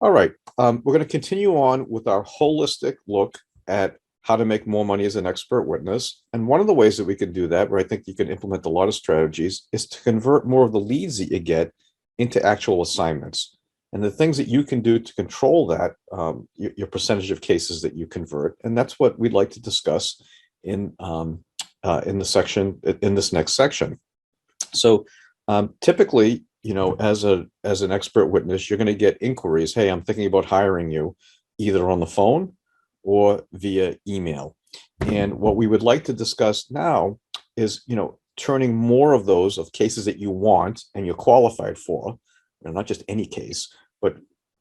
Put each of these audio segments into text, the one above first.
All right. We're going to continue on with our holistic look at how to make more money as an expert witness. And one of the ways that we can do that, where I think you can implement a lot of strategies, is to convert more of the leads that you get into actual assignments. And the things that you can do to control that, your percentage of cases that you convert. And that's what we'd like to discuss in this next section. So typically, as an expert witness, you're going to get inquiries. Hey, I'm thinking about hiring you, either on the phone or via email. And what we would like to discuss now is, turning more of those of cases that you want and you're qualified for, not just any case, but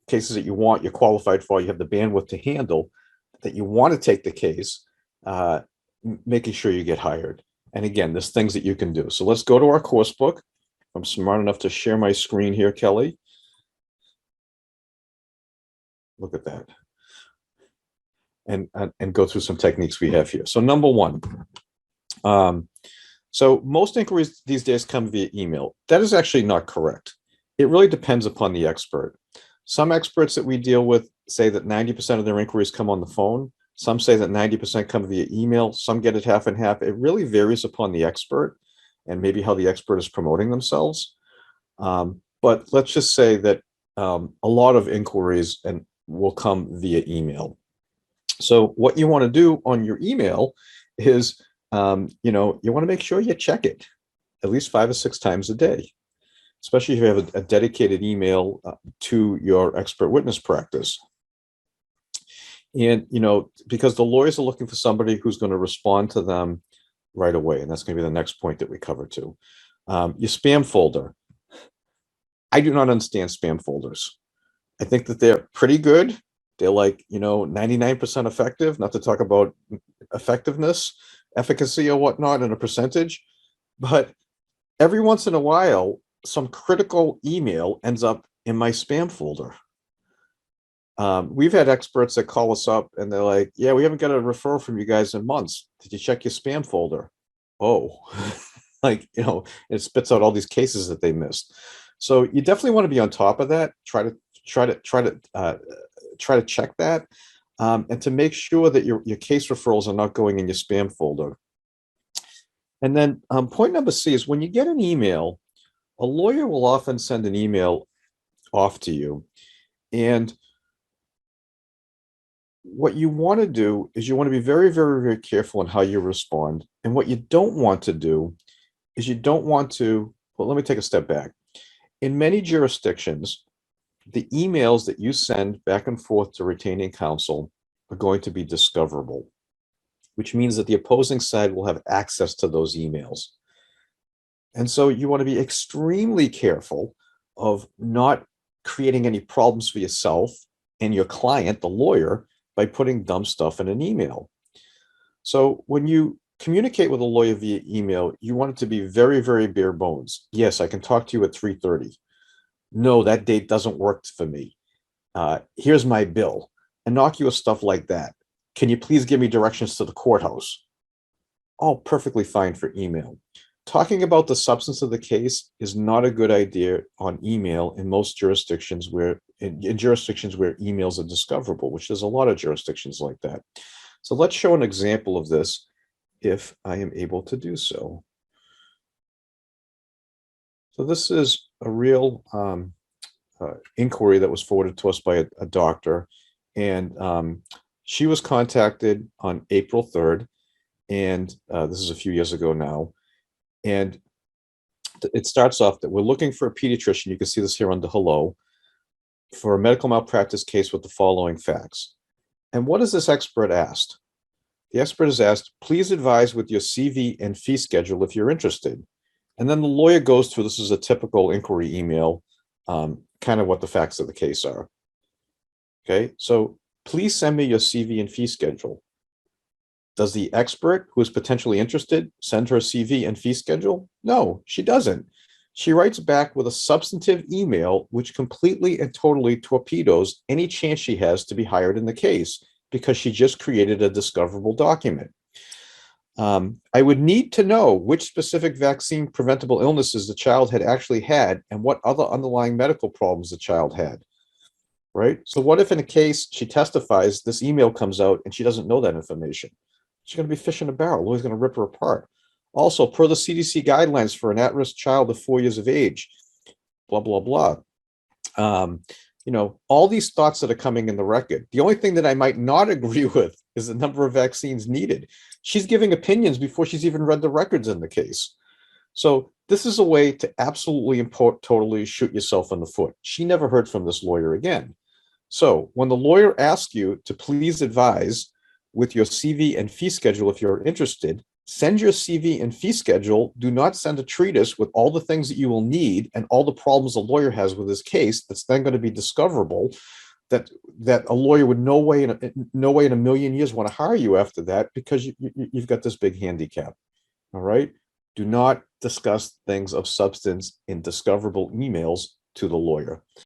cases that you want, you're qualified for, you have the bandwidth to handle, that you want to take the case, making sure you get hired. And again, there's things that you can do. So let's go to our course book. I'm smart enough to share my screen here, Kelly. Look at that. And go through some techniques we have here. So number one, so most inquiries these days come via email. That is actually not correct. It really depends upon the expert. Some experts that we deal with say that 90% of their inquiries come on the phone. Some say that 90% come via email. Some get it half and half. It really varies upon the expert and maybe how the expert is promoting themselves. But let's just say that a lot of inquiries will come via email. So what you want to do on your email is, you want to make sure you check it at least 5 or 6 times a day, especially if you have a dedicated email to your expert witness practice. And, because the lawyers are looking for somebody who's going to respond to them right away. And that's going to be the next point that we cover too. Your spam folder. I do not understand spam folders. I think that they're pretty good. They're like, 99% effective, not to talk about effectiveness, efficacy or whatnot in a percentage. But every once in a while, some critical email ends up in my spam folder. We've had experts that call us up and they're like, yeah, we haven't got a referral from you guys in months. Did you check your spam folder? Oh, like, it spits out all these cases that they missed. So you definitely want to be on top of that. Try to check that, and to make sure that your case referrals are not going in your spam folder. And then point number C is when you get an email, a lawyer will often send an email off to you. And what you want to do is you want to be very, very, very careful in how you respond. And what you don't want to do is well, let me take a step back. In many jurisdictions, the emails that you send back and forth to retaining counsel are going to be discoverable, which means that the opposing side will have access to those emails. And so you want to be extremely careful of not creating any problems for yourself and your client, the lawyer, by putting dumb stuff in an email. So when you communicate with a lawyer via email, you want it to be very, very bare bones. Yes, I can talk to you at 3:30. No, that date doesn't work for me. Here's my bill. Innocuous stuff like that. Can you please give me directions to the courthouse? All perfectly fine for email. Talking about the substance of the case is not a good idea on email in most jurisdictions in jurisdictions where emails are discoverable, which there's a lot of jurisdictions like that. So let's show an example of this if I am able to do so. So this is a real inquiry that was forwarded to us by a doctor, and she was contacted on April 3rd, and this is a few years ago now. And it starts off that we're looking for a pediatrician. You can see this here under hello, for a medical malpractice case with the following facts. And what is this expert asked? The expert is asked, please advise with your CV and fee schedule if you're interested. And then the lawyer goes through, this is a typical inquiry email, kind of what the facts of the case are. Okay, so please send me your CV and fee schedule. Does the expert who is potentially interested send her a CV and fee schedule? No, she doesn't. She writes back with a substantive email, which completely and totally torpedoes any chance she has to be hired in the case because she just created a discoverable document. I would need to know which specific vaccine preventable illnesses the child had actually had and what other underlying medical problems the child had. right? So what if in a case she testifies, this email comes out and she doesn't know that information? She's going to be fish in a barrel. Lawyer's going to rip her apart. Also, per the CDC guidelines for an at-risk child of 4 years of age, blah, blah, blah. Um, all these thoughts that are coming in the record. The only thing that I might not agree with is the number of vaccines needed. She's giving opinions before she's even read the records in the case. So this is a way to absolutely and totally shoot yourself in the foot. She never heard from this lawyer again. So when the lawyer asks you to please advise with your CV and fee schedule if you're interested, send your CV and fee schedule. Do not send a treatise with all the things that you will need and all the problems a lawyer has with his case that's then going to be discoverable, that a lawyer would no way in a million years want to hire you after that, because you've got this big handicap. All right. Do not discuss things of substance in discoverable emails to the lawyer.